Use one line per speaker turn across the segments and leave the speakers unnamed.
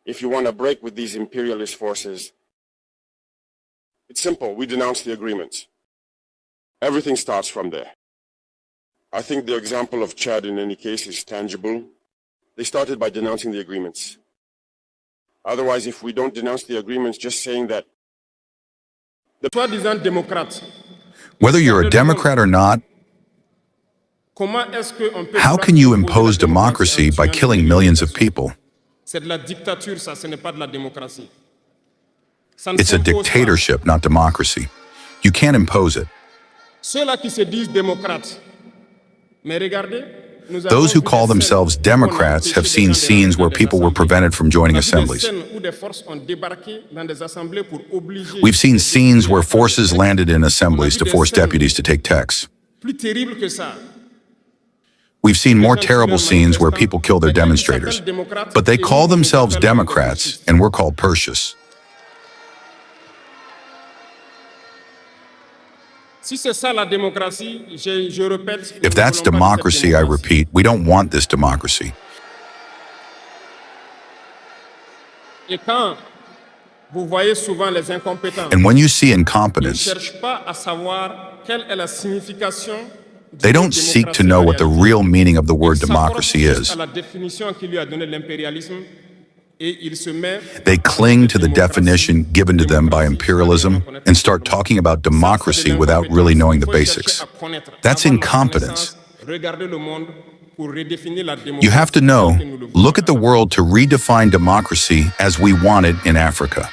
if you want to break with these imperialist forces, it's simple. We denounce the agreements. Everything starts from there. I think the example of Chad in any case is tangible. They started by denouncing the agreements. Otherwise, if we don't denounce the agreements, just saying that
whether you're a Democrat or not, how can you impose democracy by killing millions of people? It's a dictatorship, not democracy. You can't impose it. Those who call themselves Democrats have seen scenes where people were prevented from joining assemblies. We've seen scenes where forces landed in assemblies to force deputies to take texts. We've seen more terrible scenes where people kill their demonstrators. But they call themselves Democrats, and we're called Persians. If that's democracy, I repeat, we don't want this democracy. And when you see incompetence, they don't seek to know what the real meaning of the word democracy is. They cling to the definition given to them by imperialism and start talking about democracy without really knowing the basics. That's incompetence. You have to know, look at the world to redefine democracy as we want it in Africa.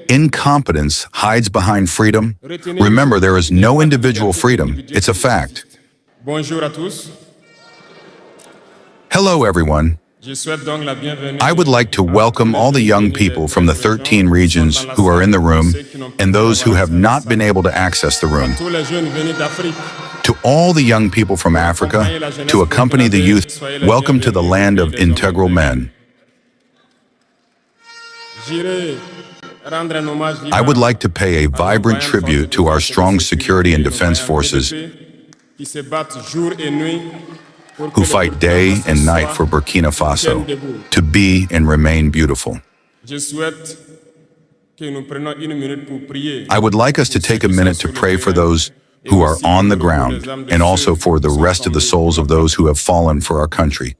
Incompetence hides behind freedom. Remember, there is no individual freedom. It's a fact. Hello, everyone. I would like to welcome all the young people from the 13 regions who are in the room and those who have not been able to access the room. To all the young people from Africa, to accompany the youth, welcome to the land of integral men. I would like to pay a vibrant tribute to our strong security and defense forces who fight day and night for Burkina Faso to be and remain beautiful. I would like us to take a minute to pray for those who are on the ground and also for the rest of the souls of those who have fallen for our country.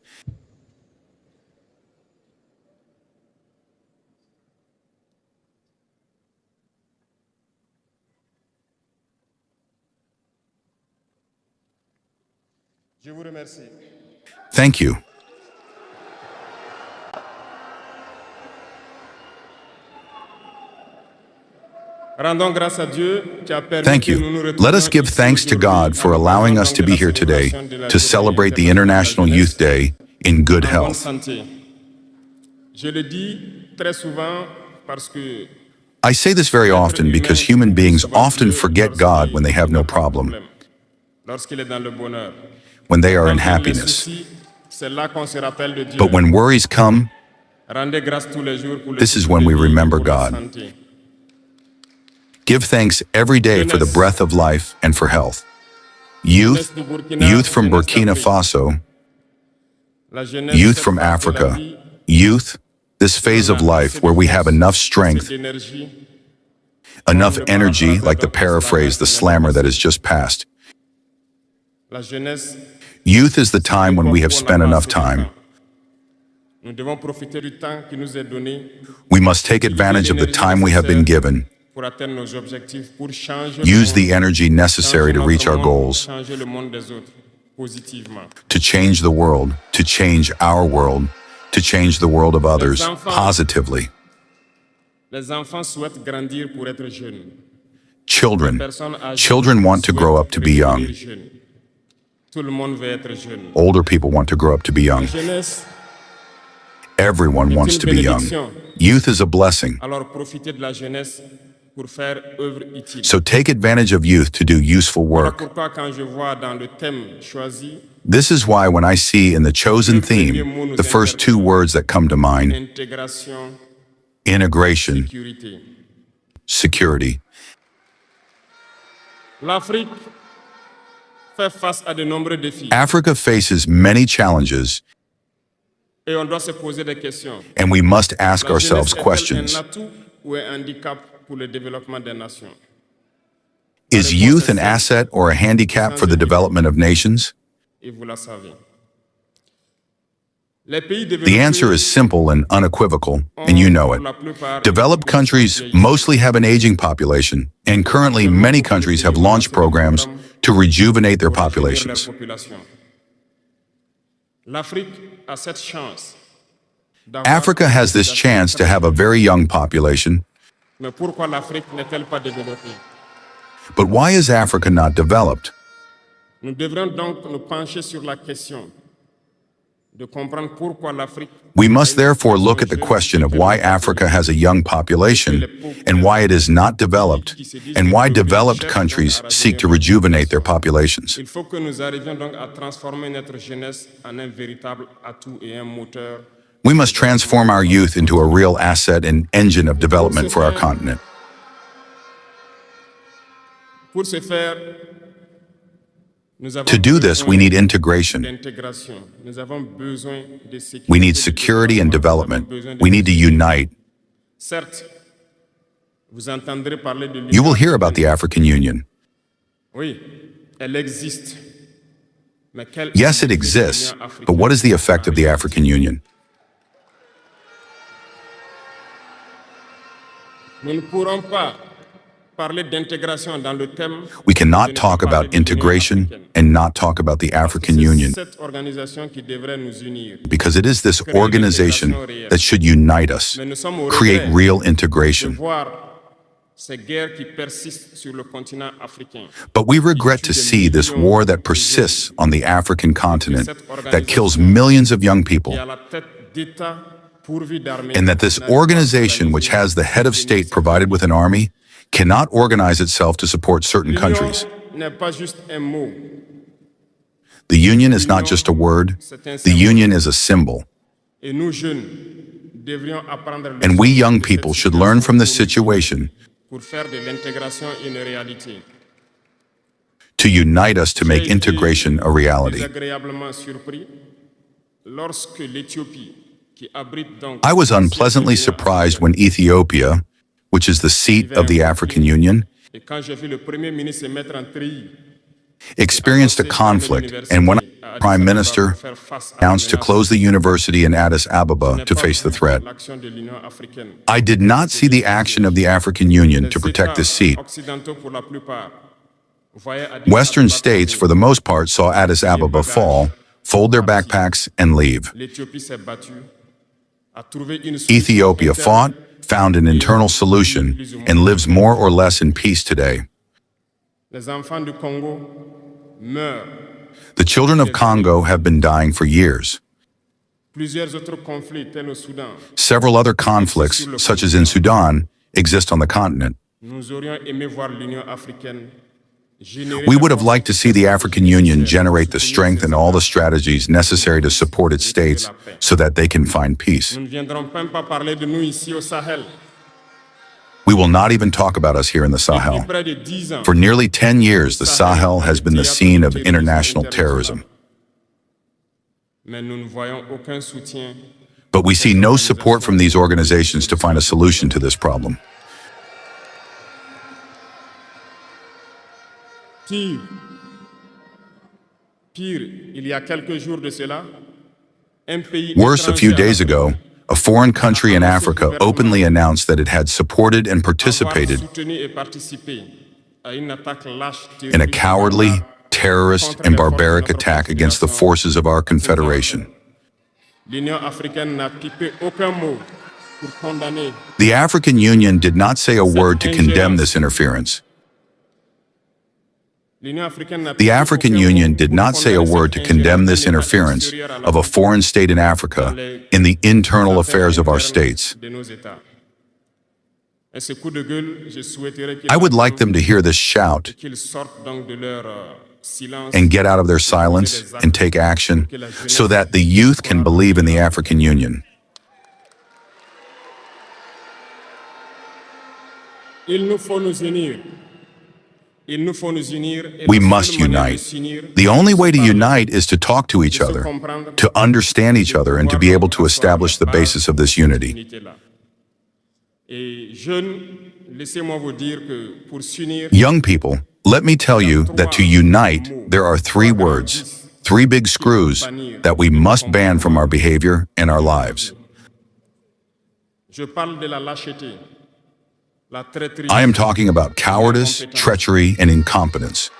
Thank you. Thank you. Let us give thanks to God for allowing us to be here today to celebrate the International Youth Day in good health. I say this very often because human beings often forget God when they have no problem, when they are in happiness. But when worries come, this is when we remember God. Give thanks every day for the breath of life and for health. Youth from Burkina Faso, youth from Africa, youth, this phase of life where we have enough strength, enough energy, like the paraphrase, the slammer that has just passed. Youth is the time when we have spent enough time. We must take advantage of the time we have been given. Use the energy necessary to reach our goals, to change the world, to change our world, to change the world of others positively. Children want to grow up to be young. Older people want to grow up to be young. Everyone wants to be young. Youth is a blessing. So take advantage of youth to do useful work. This is why when I see in the chosen theme the first two words that come to mind, integration, security.
fait face à de nombreux défis.
Africa faces many challenges,
Et on doit se poser des questions.
and we must ask
La
ourselves
jeunesse est-elle
questions.
un atout ou un handicap pour le développement des nations?
Is youth an asset or a handicap for the development of nations?
Et vous la savez. Les pays
The answer is simple and unequivocal, and you know it. Developed countries mostly have an aging population, and currently many countries have launched programs to rejuvenate their populations. Africa has this chance to have a very young population.
Mais pourquoi l'Afrique n'est-elle pas développée?
But why is Africa not developed?
Nous devrions donc nous pencher sur la question de comprendre pourquoi l'Afrique.
We must therefore look at the question of why Africa has a young population and why it is not developed, and why developed countries seek to rejuvenate their populations.
Il faut que nous arrivions donc à transformer notre jeunesse en un véritable atout et un moteur.
We must transform our youth into a real asset and engine of development for our continent.
Pour ce faire, nous avons
To do this, we need integration.
d'intégration. Nous avons besoin de sécurité.
We need security and development. We need to unite.
Certes, vous entendrez parler de l'Union.
You will hear about the African Union.
Oui, elle existe. Mais quelle
Yes, it
est
exists,
l'Union africaine?
but what is the effect of the African Union?
Nous ne pourrons pas parler d'intégration dans le thème.
We cannot talk about integration and not talk about the African Union,
C'est cette organisation qui devrait nous unir.
because it is this organization that should unite us,
Mais nous sommes au
create
regret
real
de
integration.
voir ces guerres qui persistent sur le continent africain.
But we regret to see this war that persists on the African continent, that kills millions of young people,
Et à la tête d'États pourvus d'armées.
and that this organization, which has the head of state provided with an army, cannot organize itself to support certain countries.
L'union n'est pas juste un mot.
The union is not just a word, the union is a symbol.
Et nous jeunes devrions apprendre
And we young
de cette
people should learn from this
situation
situation
pour faire de l'intégration une réalité.
to unite us to make
J'ai été
integration a reality.
désagréablement surpris lorsque l'Éthiopie, qui abrite donc
I was unpleasantly surprised when Ethiopia, which is the seat of the African Union,
et quand j'ai vu le Premier ministre se mettre en treillis,
experienced a conflict, and when the Prime Minister announced to close the university in Addis Ababa to face the threat,
l'action de l'Union africaine.
I did not see the action of the African Union to
Les
protect this seat.
États occidentaux, pour la plupart, voyaient Addis
Western
Ababa
states, for the most part, saw Addis Ababa fall, fold their backpacks, and leave.
L'Éthiopie s'est battue, a trouvé une solution
Ethiopia
interne.
fought, found an internal solution, and lives more or less in peace today.
Les enfants du Congo meurent.
The children of Congo have been dying for years.
Plusieurs autres conflits, tels au Soudan.
Several other conflicts, such as in Sudan, exist on the continent.
Nous aurions aimé voir l'Union africaine générer
We
la
would have liked to see the
force
African Union
nécessaire
generate the
pour soutenir
strength
ces
and all the
États.
strategies necessary to support its states so that they can find peace.
Nous ne viendrons même pas parler de nous ici au Sahel.
We will not even talk about us here in the
Depuis
Sahel.
près de 10 ans,
For nearly 10 years, the Sahel has been the scene of international terrorism.
mais nous ne voyons aucun soutien.
But we see no support from these organizations to find a solution to this problem.
Pire, il y a quelques jours de cela, un pays
Worse, a few
étranger
days
à
ago, a foreign country in Africa openly announced that it had supported and participated
soutenu et participé à une attaque lâche
in a cowardly, terrorist, and barbaric attack against the forces of our confederation.
L'Union africaine n'a pipé aucun mot pour condamner.
The African Union did not say a word to condemn this interference.
L'Union africaine n'a
The
pipé
African
aucun
Union
mot
did
pour
not say a
condamner
word to
cette
condemn
ingérence
this
d'un État
interference
extérieur à la
of a foreign state in Africa in the internal affairs of our states.
de nos États. Et ce coup de gueule, je souhaiterais qu'ils
I would like them to hear this shout
qu'ils sortent donc de leur silence
and get out of their silence and take action so that the youth can believe in the African Union.
Il nous faut nous unir.
We must unite. The only way to unite is to talk to each other, to understand each other, and to be able to establish the basis of this unity. Young people, let me tell you that to unite, there are three words, three big screws that we must ban from our behavior and our lives. I am talking about cowardice, treachery, and incompetence.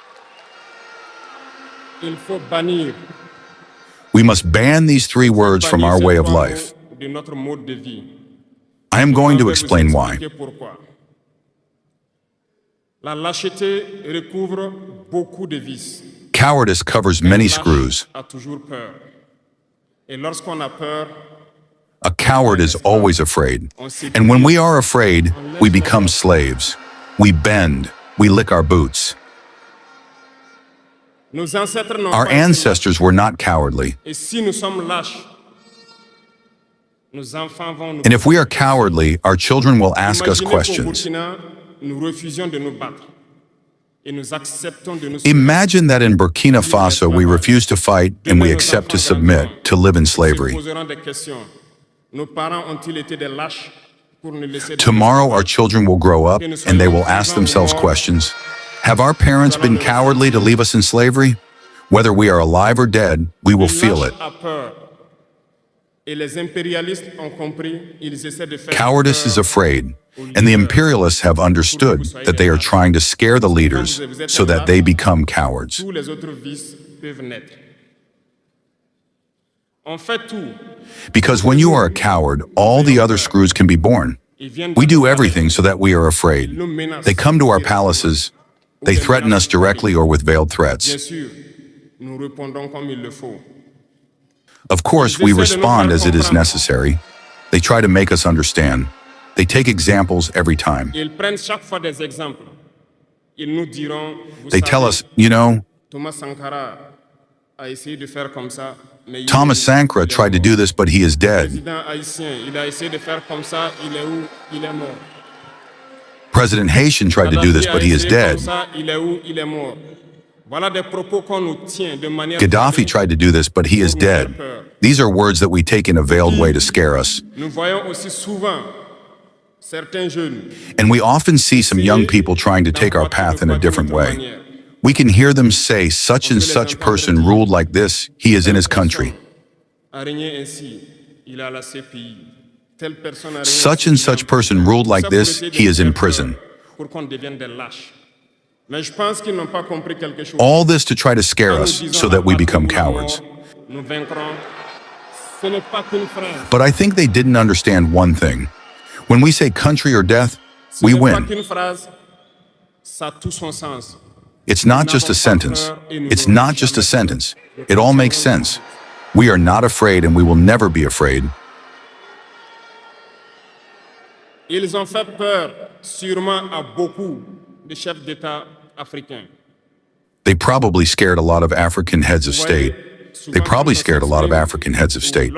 We must ban these three words from our way of life. I am going to explain why. Cowardice covers many screws. A coward is always afraid. And when we are afraid, we become slaves. We bend. We lick our boots. Our ancestors were not cowardly. And if we are cowardly, our children will ask us questions. Imagine that in Burkina Faso we refuse to fight and we accept to submit, to live in slavery. Tomorrow our children will grow up and they will ask themselves questions. Have our parents been cowardly to leave us in slavery? Whether we are alive or dead, we will feel it. Cowardice is afraid, and the imperialists have understood that they are trying to scare the leaders so that they become cowards. Because when you are a coward, all the other screws can be born. We do everything so that we are afraid. They come to our palaces. They threaten us directly or with veiled threats. Of course, we respond as it is necessary. They try to make us understand. They take examples every time. They tell us, you know, Thomas Sankara tried to do this, but he is dead. President Haitian tried to do this, but he is dead. Gaddafi tried to do this, but he is dead. These are words that we take in a veiled way to scare us. And we often see some young people trying to take our path in a different way. We can hear them say, such and such person ruled like this, he is in his country. Such and such person ruled like this, he is in prison. All this to try to scare us so that we become cowards. But I think they didn't understand one thing. When we say country or death, we win. It's not just a sentence. It's not just a sentence. It all makes sense. We are not afraid and we will never be afraid.
Ils ont fait peur sûrement à beaucoup de chefs d'État africains.
They probably scared a lot of African heads of state. They probably scared a lot of African heads of state.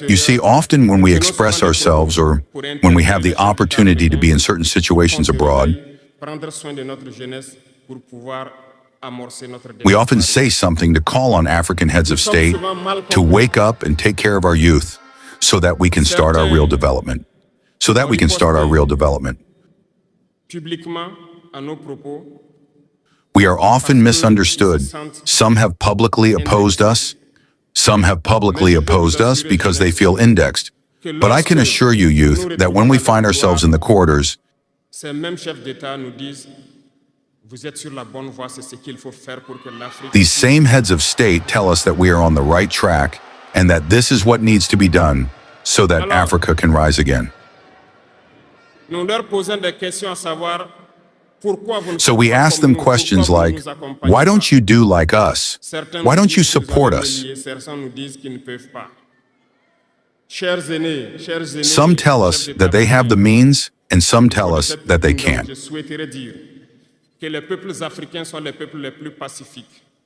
You see, often when we express ourselves or when we have the opportunity to be in certain situations abroad, we often say something to call on African heads of state to wake up and take care of our youth so that we can start our real development. So that we can start our real development. We are often misunderstood. Some have publicly opposed us. Some have publicly opposed us because they feel indexed. But I can assure you, youth, that when we find ourselves in the corridors, these same heads of state tell us that we are on the right track and that this is what needs to be done so that Africa can rise again. So we ask them questions like, why don't you do like us? Why don't you support us? Some tell us that they have the means, and some tell us that they can't.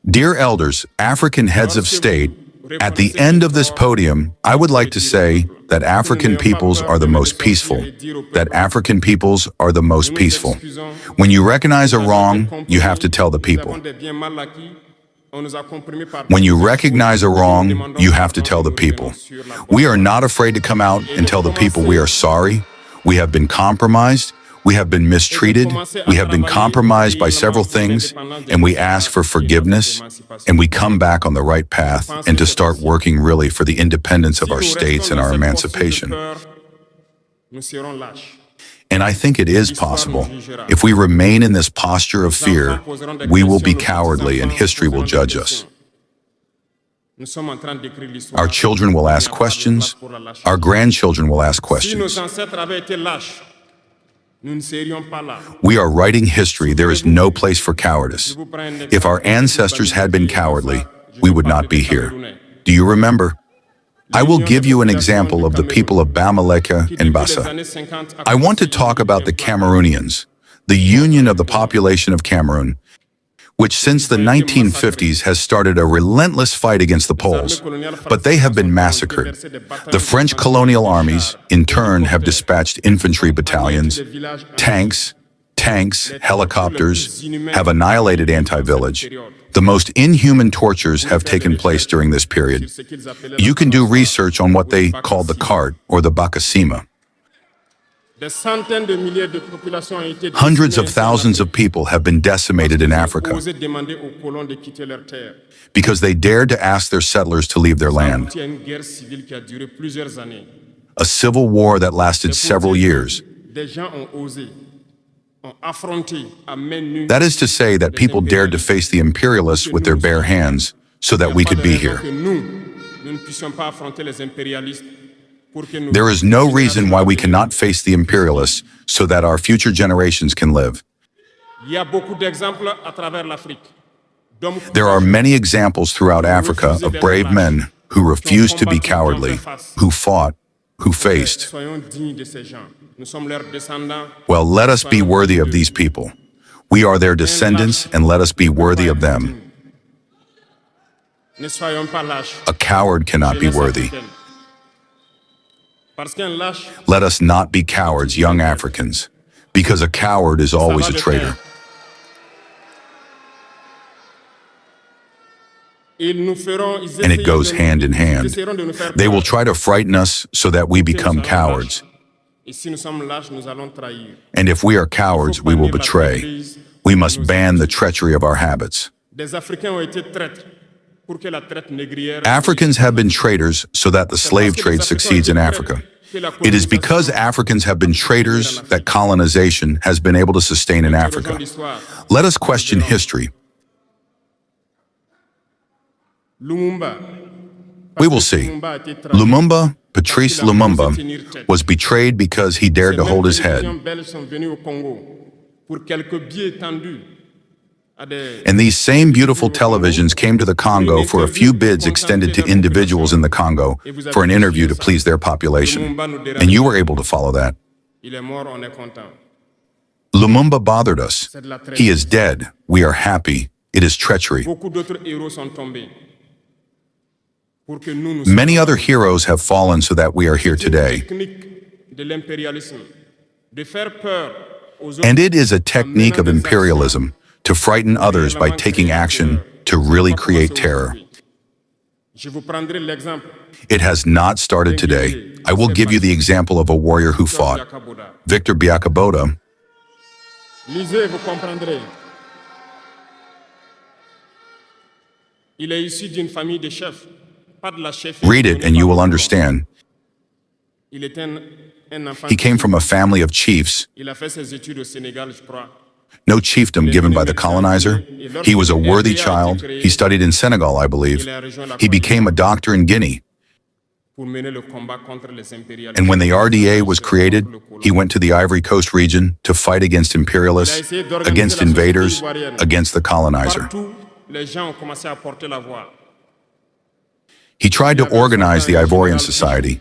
Dear elders, African heads of state, At the end of this podium, I would like to say that African peoples are the most peaceful, that African peoples are the most peaceful. When you recognize a wrong, you have to tell the people. When you recognize a wrong, you have to tell the people. We are not afraid to come out and tell the people we are sorry. We have been compromised. We have been mistreated. We have been compromised by several things, and we ask for forgiveness, and we come back on the right path and to start working really for the independence of our states and our emancipation. And I think it is possible. If we remain in this posture of fear, we will be cowardly and history will judge us. Our children will ask questions. Our grandchildren will ask questions. We are writing history. There is no place for cowardice. If our ancestors had been cowardly, we would not be here. Do you remember? I will give you an example of the people of Bamileke and Bassa. I want to talk about the Cameroonians, the union of the population of Cameroon, which since the 1950s has started a relentless fight against the Poles, but they have been massacred. The French colonial armies, in turn, have dispatched infantry battalions, tanks, helicopters, have annihilated anti-village. The most inhuman tortures have taken place during this period. You can do research on what they call the cart or the Bakasima. Hundreds of thousands of people have been decimated in Africa because they dared to ask their settlers to leave their land. A civil war that lasted several years. That is to say that people dared to face the imperialists with their bare hands so that we could be here. There is no reason why we cannot face the imperialists so that our future generations can live. There are many examples throughout Africa of brave men who refused to be cowardly, who fought, who faced. Well, let us be worthy of these people. We are their descendants, and let us be worthy of them. A coward cannot be worthy. Let us not be cowards, young Africans, because a coward is always a traitor. And it goes hand in hand. They will try to frighten us so that we become cowards. And if we are cowards, we will betray. We must ban the treachery of our habits. Africans have been traitors so that the slave trade succeeds in Africa. It is because Africans have been traitors that colonization has been able to sustain in Africa. Let us question history. We will see. Lumumba, Patrice Lumumba, was betrayed because he dared to hold his head. And these same beautiful televisions came to the Congo for a few bids extended to individuals in the Congo for an interview to please their population. And you were able to follow that. Lumumba bothered us. He is dead. We are happy. It is treachery. Many other heroes have fallen so that we are here today. And it is a technique of imperialism to frighten others by taking action to really create terror. It has not started today. I will give you the example of a warrior who fought, Victor Biakaboda. Read it and you will understand. He came from a family of chiefs. No chiefdom given by the colonizer. He was a worthy child. He studied in Senegal, I believe. He became a doctor in Guinea. And when the RDA was created, he went to the Ivory Coast region to fight against imperialists, against invaders, against the colonizer. He tried to organize the Ivorian society.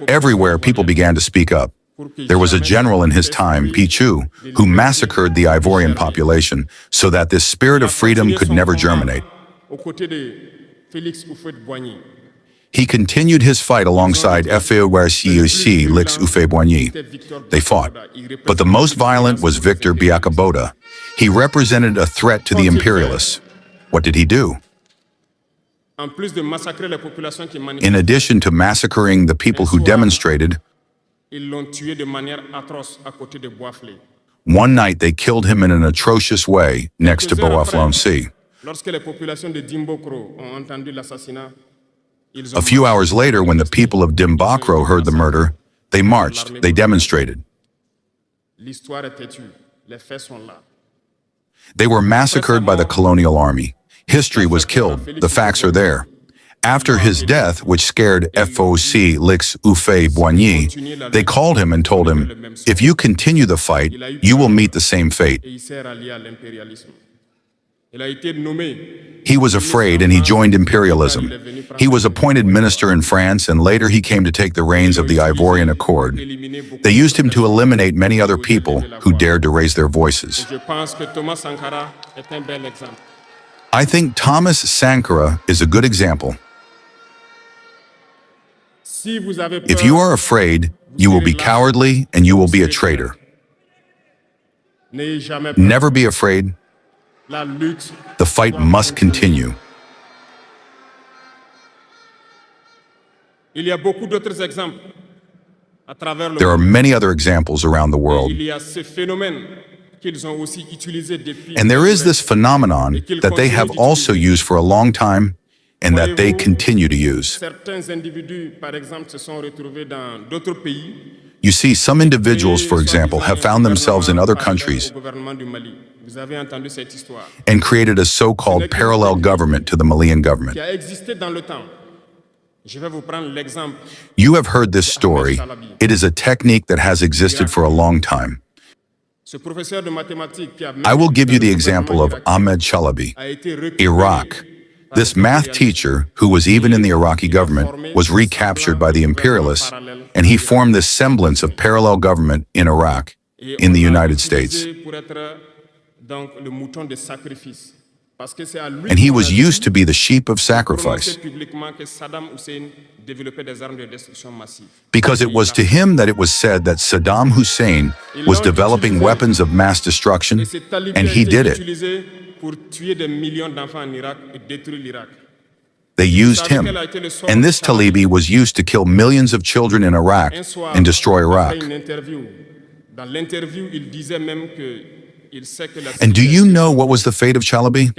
Everywhere, people began to speak up. There was a general in his time, Pichu, who massacred the Ivorian population so that this spirit of freedom could never germinate.
aux côtés de Félix Houphouët-Boigny.
He continued his fight alongside FAORCUC Lix Houphouët-Boigny. They fought, but the most violent was Victor Biakaboda. He represented a threat to the imperialists. What did he do? In addition to massacring the people who demonstrated, one night they killed him in an atrocious way next to Bois-Flancy. A few hours later, when the people of Dimbakro heard the murder, they marched, they demonstrated. They were massacred by the colonial army. History was killed. The facts are there. After his death, which scared FOC Lix Houphouët-Boigny, they called him and told him, if you continue the fight, you will meet the same fate. He was afraid and he joined imperialism. He was appointed minister in France and later he came to take the reins of the Ivorian Accord. They used him to eliminate many other people who dared to raise their voices. I think Thomas Sankara is a good example. If you are afraid, you will be cowardly and you will be a traitor. Never be afraid. The fight must continue. There are many other examples around the world. And there is this phenomenon that they have also used for a long time and that they continue to use. You see, some individuals, for example, have found themselves in other countries and created a so-called parallel government to the Malian government. You have heard this story. It is a technique that has existed for a long time. I will give you the example of Ahmed Chalabi, Iraq. This math teacher, who was even in the Iraqi government, was recaptured by the imperialists, and he formed this semblance of parallel government in Iraq, in the United States. And he was used to be the sheep of sacrifice, because it was to him that it was said that Saddam Hussein was developing weapons of mass destruction, and he did it. They used him, and this Talibi was used to kill millions of children in Iraq and destroy Iraq. And do you know what was the fate of Chalabi?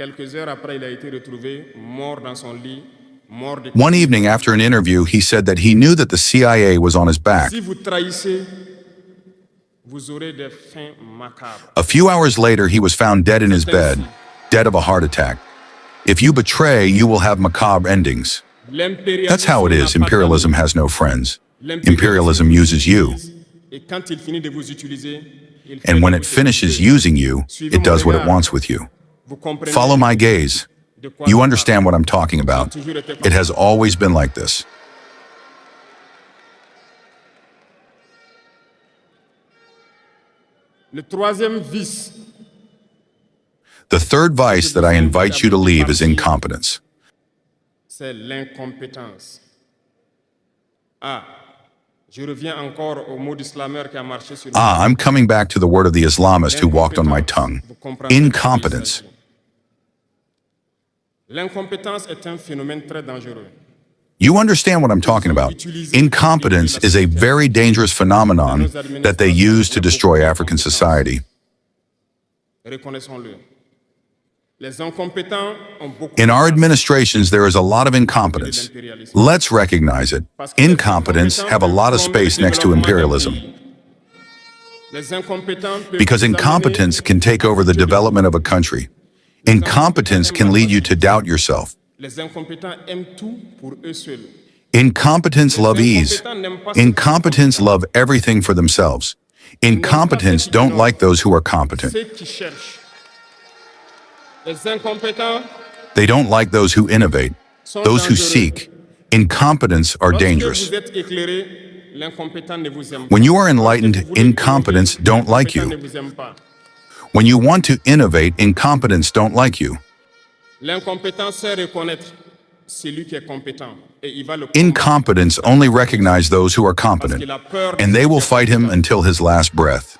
One evening after an interview, he said that he knew that the CIA was on his back. A few hours later, he was found dead in his bed, dead of a heart attack. If you betray, you will have macabre endings. That's how it is. Imperialism has no friends. Imperialism uses you. And when it finishes using you, it does what it wants with you. Follow my gaze. You understand what I'm talking about. It has always been like this. The third vice that I invite you to leave is incompetence. I'm coming back to the word of the Islamist who walked on my tongue. Incompetence. You understand what I'm talking about. Incompetence is a very dangerous phenomenon that they use to destroy African society. In our administrations, there is a lot of incompetence. Let's recognize it. Incompetence have a lot of space next to imperialism. Because incompetence can take over the development of a country. Incompetence can lead you to doubt yourself. Incompetents love ease. Incompetents love everything for themselves. Incompetents don't like those who are competent. They don't like those who innovate, those who seek. Incompetents are dangerous. When you are enlightened, incompetents don't like you. When you want to innovate, incompetents don't like you.
L'incompétence, c'est reconnaître celui qui est compétent et il va le combattre.
Incompetence only recognize those who are competent, and they will fight him until his last breath.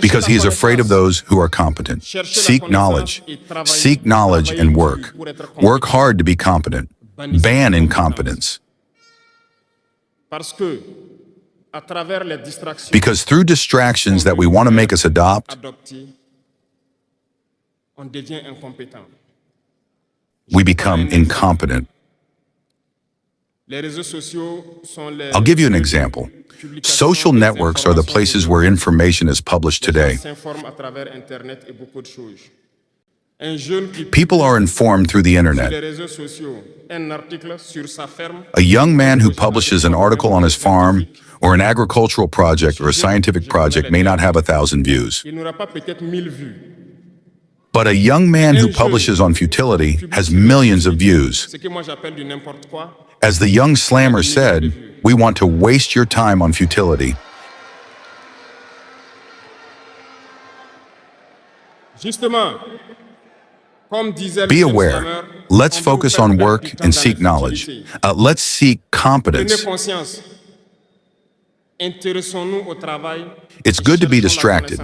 Because he is afraid of those who are competent. Seek knowledge. Seek knowledge and work. Work hard to be competent. Ban incompetence. Because through distractions that we want to make us adopt, we become incompetent. I'll give you an example. Social networks are the places where information is published today. People are informed through the internet. A young man who publishes an article on his farm, or an agricultural project or a scientific project may not have 1,000 views. But a young man who publishes on futility has millions of views. As the young slammer said, we want to waste your time on futility. Be aware. Let's focus on work and seek knowledge. Let's seek competence. It's good to be distracted,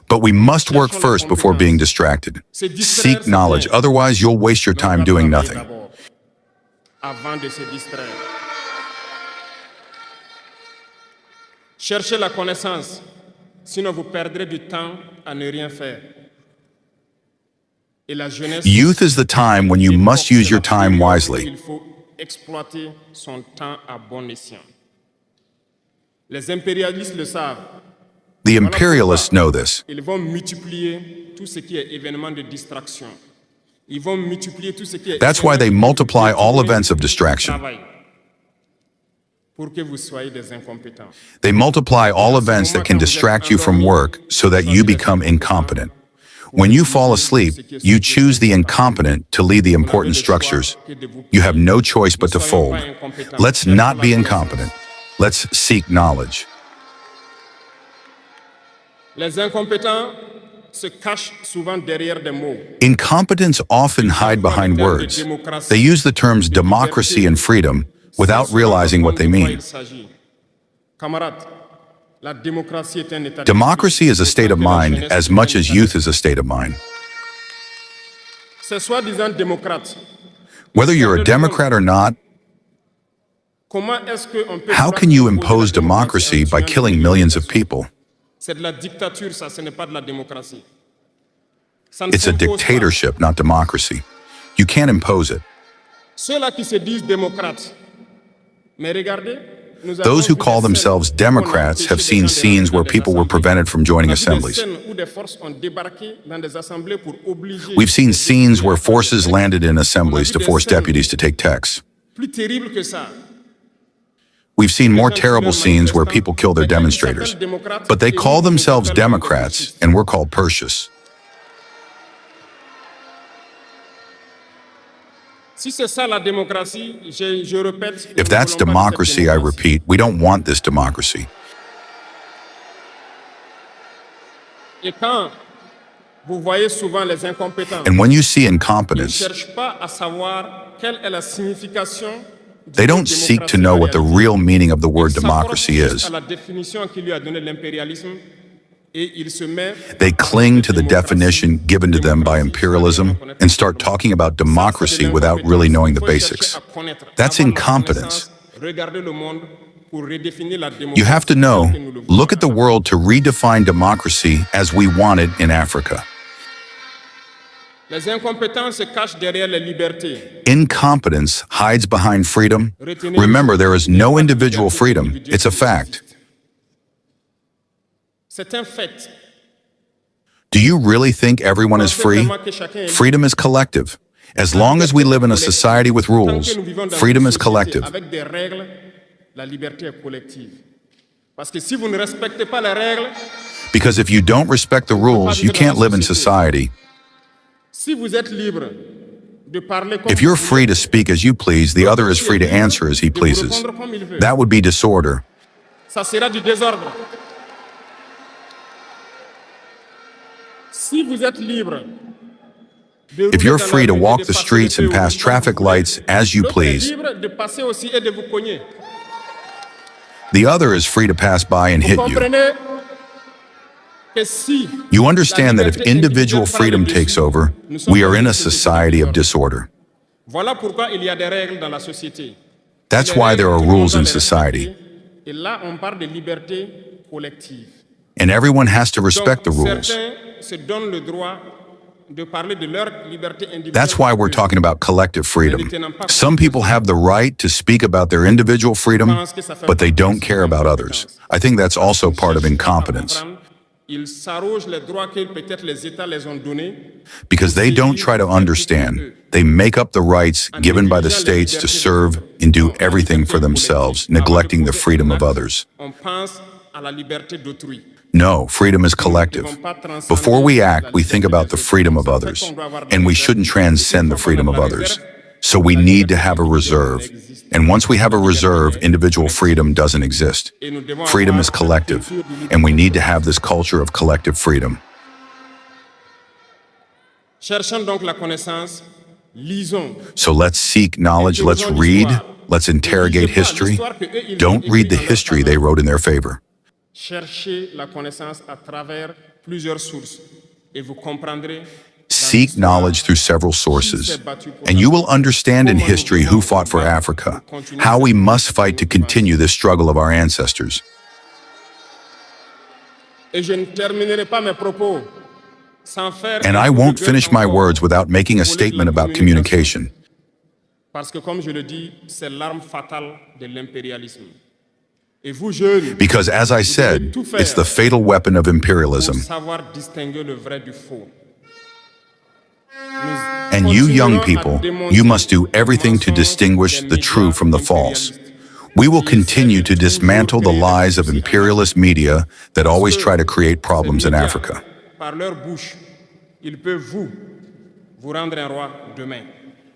but we must work first before being distracted. Seek knowledge, otherwise you'll waste your time doing nothing.
Cherchez la connaissance, sinon vous perdrez du temps à ne rien faire.
Youth is the time when you must use your time wisely.
Il faut exploiter son temps à bon escient. Les impérialistes le savent.
The imperialists know this.
Ils vont multiplier tout ce qui est événement de distraction. Ils vont multiplier tout ce qui est.
That's why they multiply all events of distraction.
Pour que vous soyez des incompétents.
They multiply all events that can distract you from work so that you become incompetent. When you fall asleep, you choose the incompetent to lead the important structures. You have no choice but to fold. Let's not be incompetent. Let's seek knowledge.
Les incompétents se cachent souvent derrière des mots.
Incompetents often hide behind words. They use the terms democracy and freedom without realizing what they mean. Democracy is a state of mind as much as youth is a state of mind. Whether you're a Democrat or not, how can you impose democracy by killing millions of people? It's a dictatorship, not democracy. You can't impose it. Those who call themselves Democrats have seen scenes where people were prevented from joining assemblies. We've seen scenes where forces landed in assemblies to force deputies to take texts. We've seen more terrible scenes where people kill their demonstrators. But they call themselves Democrats, and we're called Persians. If that's democracy, I repeat, we don't want this democracy. And when you see incompetence, they don't seek to know what the real meaning of the word democracy is. They cling to the definition given to them by imperialism and start talking about democracy without really knowing the basics. That's incompetence. You have to know, look at the world to redefine democracy as we want it in Africa. Incompetence hides behind freedom. Remember, there is no individual freedom. It's a fact. Do you really think everyone is free? Freedom is collective. As long as we live in a society with rules, freedom is collective. Because if you don't respect the rules, you can't live in society. If you're free to speak as you please, the other is free to answer as he pleases. That would be disorder. If you're free to walk the streets and pass traffic lights as you please, the other is free to pass by and hit you. You understand that if individual freedom takes over, we are in a society of disorder. That's why there are rules in society. And everyone has to respect the rules. That's why we're talking about collective freedom. Some people have the right to speak about their individual freedom, but they don't care about others. I think that's also part of incompetence. Because they don't try to understand. They make up the rights given by the states to serve and do everything for themselves, neglecting the freedom of others. No, freedom is collective. Before we act, we think about the freedom of others, and we shouldn't transcend the freedom of others. So we need to have a reserve. And once we have a reserve, individual freedom doesn't exist. Freedom is collective, and we need to have this culture of collective freedom. So let's seek knowledge, let's read, let's interrogate history. Don't read the history they wrote in their favor. Seek knowledge through several sources, and you will understand in history who fought for Africa, how we must fight to continue this struggle of our ancestors. And I won't finish my words without making a statement about communication. Because, as I said, it's the fatal weapon of imperialism. And you young people, you must do everything to distinguish the true from the false. We will continue to dismantle the lies of imperialist media that always try to create problems in Africa.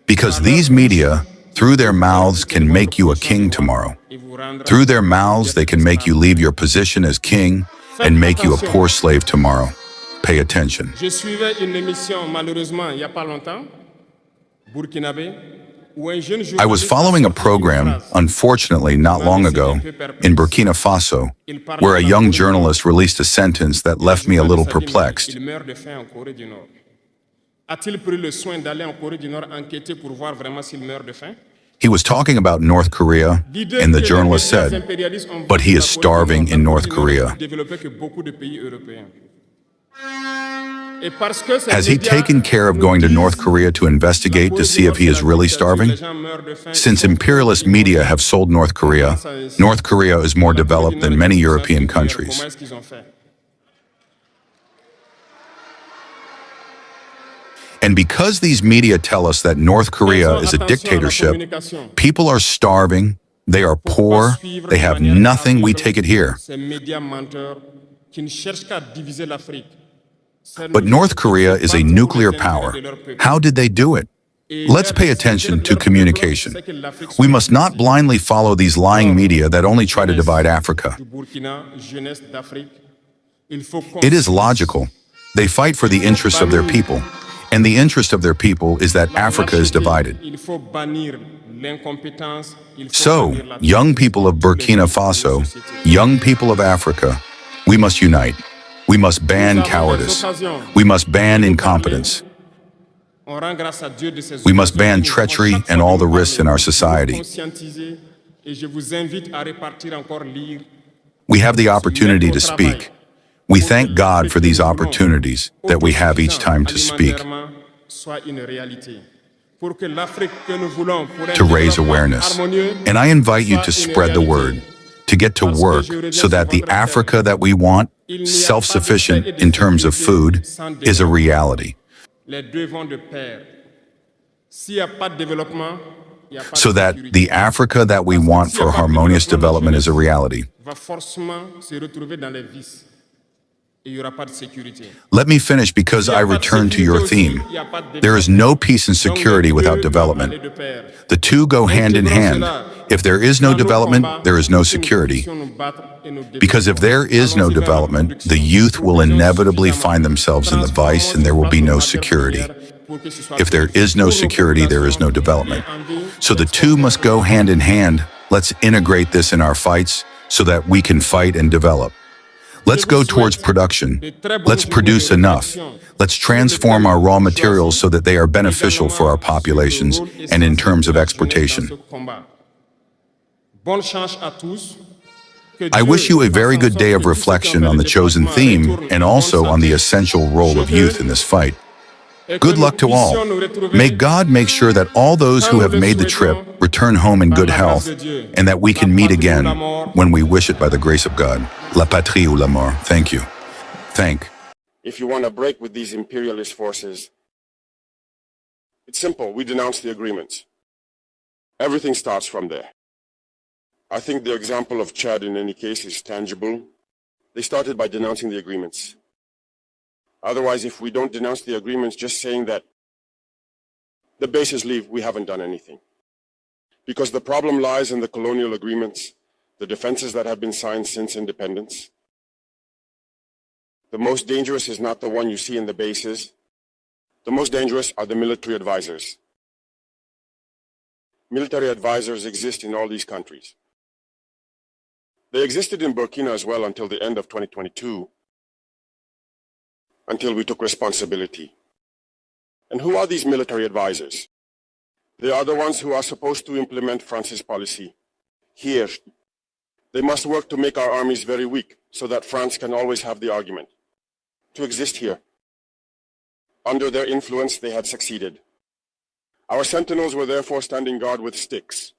Because these media, through their mouths, can make you a king tomorrow. Through their mouths, they can make you leave your position as king and make you a poor slave tomorrow. Pay attention. I was following a program, unfortunately not long ago, in Burkina Faso, where a young journalist released a sentence that left me a little perplexed. He was talking about North Korea, and the journalist said, "But he is starving in North Korea." Has he taken care of going to North Korea to investigate to see if he is really starving? Since imperialist media have sold North Korea is more developed than many European countries. And because these media tell us that North Korea is a dictatorship, people are starving, they are poor, they have nothing, we take it here. But North Korea is a nuclear power. How did they do it? Let's pay attention to communication. We must not blindly follow these lying media that only try to divide Africa. It is logical. They fight for the interests of their people. And the interest of their people is that Africa is divided. So, young people of Burkina Faso, young people of Africa, we must unite. We must ban cowardice. We must ban incompetence. We must ban treachery and all the risks in our society. We have the opportunity to speak. We thank God for these opportunities that we have each time to speak, to raise awareness. And I invite you to spread the word, to get to work so that the Africa that we want, self-sufficient in terms of food, is a reality. So that the Africa that we want for harmonious development is a reality. Let me finish because I return to your theme. There is no peace and security without development. The two go hand in hand. If there is no development, there is no security. Because if there is no development, the youth will inevitably find themselves in the vice and there will be no security. If there is no security, there is no development. So the two must go hand in hand. Let's integrate this in our fights so that we can fight and develop. Let's go towards production. Let's produce enough. Let's transform our raw materials so that they are beneficial for our populations and in terms of exportation. I wish you a very good day of reflection on the chosen theme and also on the essential role of youth in this fight. Good luck to all. May God make sure that all those who have made the trip return home in good health and that we can meet again when we wish it by the grace of God. La patrie ou la mort. Thank you.
If you want to break with these imperialist forces, it's simple. We denounce the agreements. Everything starts from there. I think the example of Chad in any case is tangible. They started by denouncing the agreements. Otherwise, if we don't denounce the agreements, just saying that the bases leave, we haven't done anything. Because the problem lies in the colonial agreements, the defenses that have been signed since independence. The most dangerous is not the one you see in the bases. The most dangerous are the military advisors. Military advisors exist in all these countries. They existed in Burkina as well until the end of 2022. Until we took responsibility. And who are these military advisors? They are the ones who are supposed to implement France's policy. Here, they must work to make our armies very weak so that France can always have the argument. To exist here. Under their influence, they had succeeded. Our sentinels were therefore standing guard with sticks.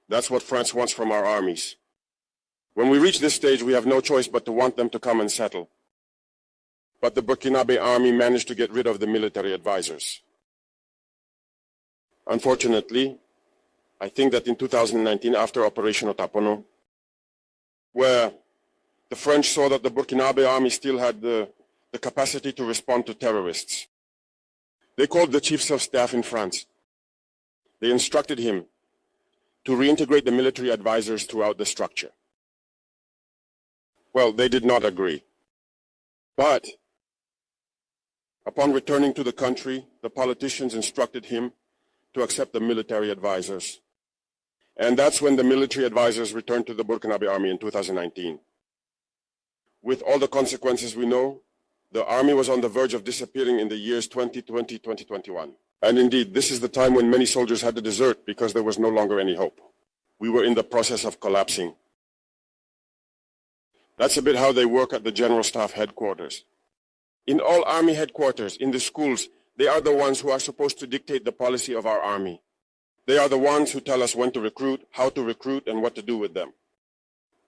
That's what France wants from our armies. When we reach this stage, we have no choice but to want them to come and settle. But the Burkinabe army managed to get rid of the military advisors. Unfortunately, I think that in 2019, after Operation Otapono, where the French saw that the Burkinabe army still had the capacity to respond to terrorists, they called the chiefs of staff in France. They instructed him to reintegrate the military advisors throughout the structure. Well, they did not agree. But upon returning to the country, the politicians instructed him to accept the military advisors. And that's when the military advisors returned to the Burkinabe army in 2019. With all the consequences we know, the army was on the verge of disappearing in the years 2020, 2021. And indeed, this is the time when many soldiers had to desert because there was no longer any hope. We were in the process of collapsing. That's a bit how they work at the General Staff headquarters. In all army headquarters, in the schools, they are the ones who are supposed to dictate the policy of our army. They are the ones who tell us when to recruit, how to recruit, and what to do with them.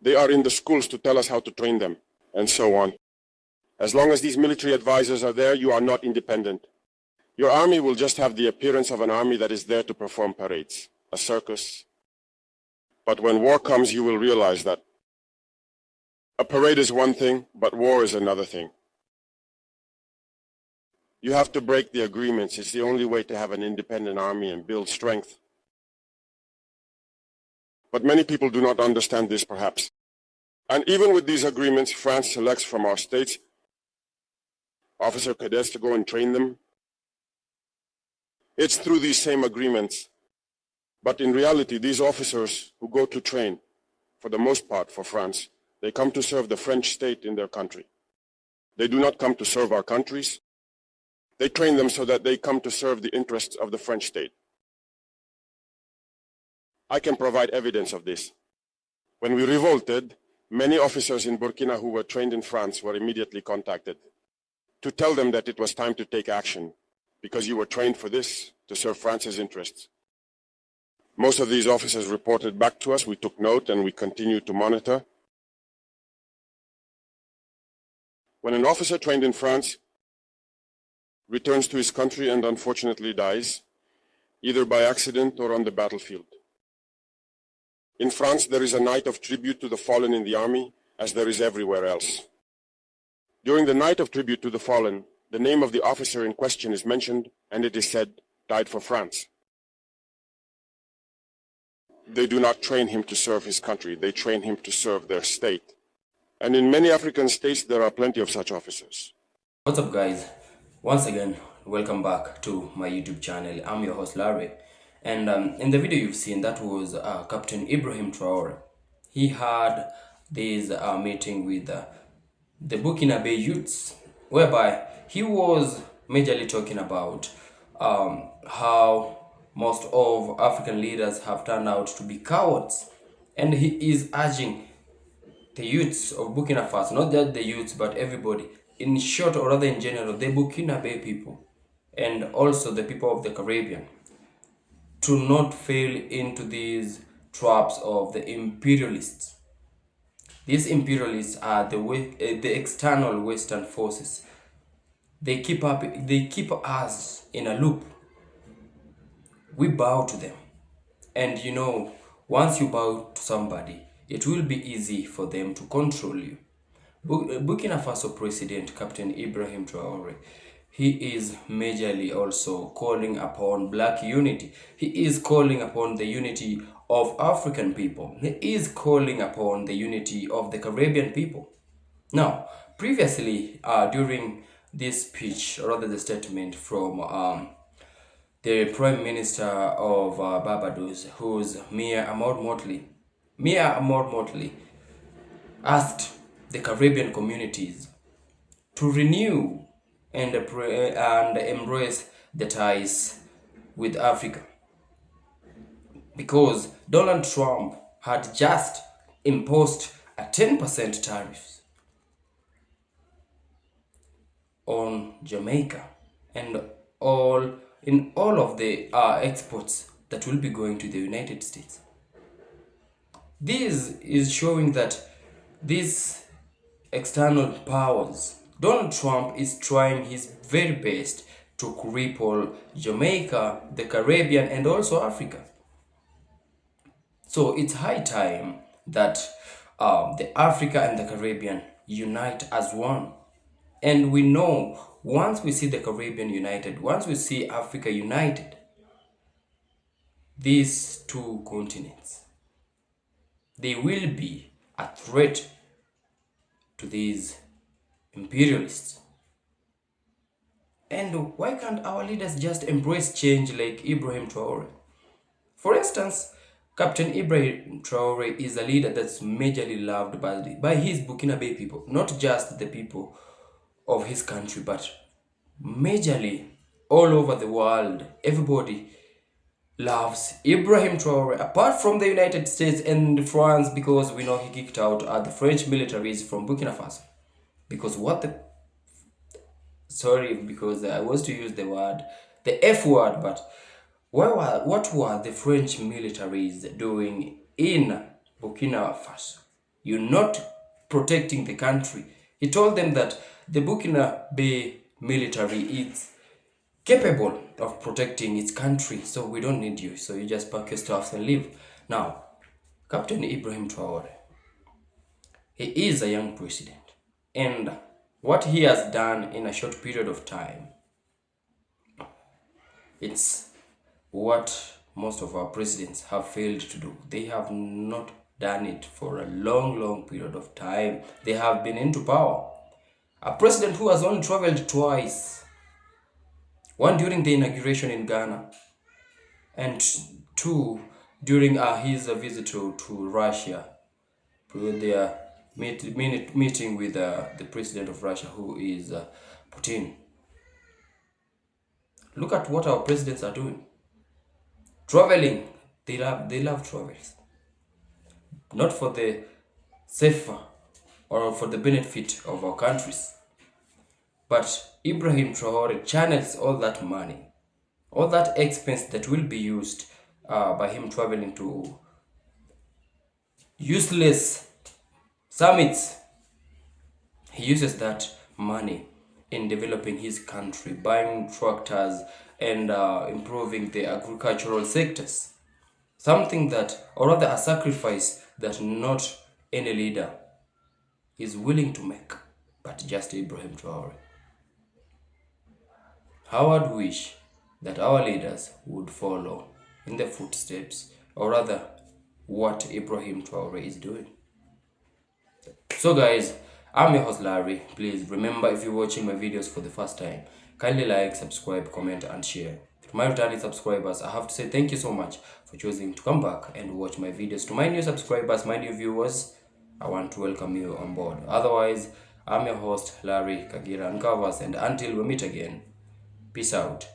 They are in the schools to tell us how to train them, and so on. As long as these military advisors are there, you are not independent. Your army will just have the appearance of an army that is there to perform parades, a circus. But when war comes, you will realize that a parade is one thing, but war is another thing. You have to break the agreements. It's the only way to have an independent army and build strength. But many people do not understand this, perhaps. And even with these agreements, France selects from our states officer cadets to go and train them. It's through these same agreements. But in reality, these officers who go to train, for the most part for France, they come to serve the French state in their country. They do not come to serve our countries. They train them so that they come to serve the interests of the French state. I can provide evidence of this. When we revolted, many officers in Burkina who were trained in France were immediately contacted to tell them that it was time to take action because you were trained for this, to serve France's interests. Most of these officers reported back to us. We took note and we continued to monitor. When an officer trained in France returns to his country and unfortunately dies, either by accident or on the battlefield. In France, there is a night of tribute to the fallen in the army, as there is everywhere else. During the night of tribute to the fallen, the name of the officer in question is mentioned, and it is said, died for France. They do not train him to serve his country, they train him to serve their state. And in many African states, there are plenty of such officers.
What's up, guys? Once again, welcome back to my YouTube channel. I'm your host Larry, and in the video you've seen, that was Captain Ibrahim Traore. He had this meeting with the Burkinabe youths, whereby he was majorly talking about how most of African leaders have turned out to be cowards, and he is urging the youths of Burkina Faso, not just the youths, but everybody, in short or rather in general, the Burkinabe people, and also the people of the Caribbean, to not fail into these traps of the imperialists. These imperialists are the external Western forces. They keep us in a loop. We bow to them. And once you bow to somebody, it will be easy for them to control you. Burkina Faso President Captain Ibrahim Traore, he is majorly also calling upon black unity. He is calling upon the unity of African people. He is calling upon the unity of the Caribbean people. Now, previously, during this speech, or rather the statement from the Prime Minister of Barbados, who's Mia Ahmad Motley, asked the Caribbean communities to renew and embrace the ties with Africa, because Donald Trump had just imposed a 10% tariff on Jamaica and all of the exports that will be going to the United States. This is showing that these external powers, Donald Trump is trying his very best to cripple Jamaica, the Caribbean, and also Africa. So it's high time that the Africa and the Caribbean unite as one. And we know, once we see the Caribbean united, once we see Africa united, these two continents, they will be a threat to these imperialists. And why can't our leaders just embrace change like Ibrahim Traore? For instance, Captain Ibrahim Traore is a leader that's majorly loved by his Burkinabe people, not just the people of his country, but majorly all over the world. Everybody loves Ibrahim Traore, apart from the United States and France, because we know he kicked out the French militaries from Burkina Faso. Because because I was to use the F word, but what were the French militaries doing in Burkina Faso? You're not protecting the country. He told them that the Burkina Bay military is capable of protecting its country, so we don't need you. So you just pack your stuff and leave. Now, Captain Ibrahim Traore, he is a young president, and what he has done in a short period of time, it's what most of our presidents have failed to do. They have not done it for a long period of time. They have been into power. A president who has only traveled twice, one during the inauguration in Ghana, and two during his visit to Russia, with their meeting with the president of Russia, who is Putin. Look at what our presidents are doing. Traveling, they love travels, not for the safer or for the benefit of our countries. But Ibrahim Traore channels all that money, all that expense that will be used by him traveling to useless summits. He uses that money in developing his country, buying tractors and improving the agricultural sectors. Something that, or rather a sacrifice that not any leader is willing to make, but just Ibrahim Traore. How I'd wish that our leaders would follow in the footsteps, or rather what Ibrahim Traore is doing. So guys, I'm your host Larry. Please remember, if you're watching my videos for the first time, Kindly like, subscribe, comment, and share. To my returning subscribers, I have to say thank you so much for choosing to come back and watch my videos. To my new subscribers, my new viewers, I want to welcome you on board. Otherwise, I'm your host, Larry Kagira Uncovers, and until we meet again, peace out.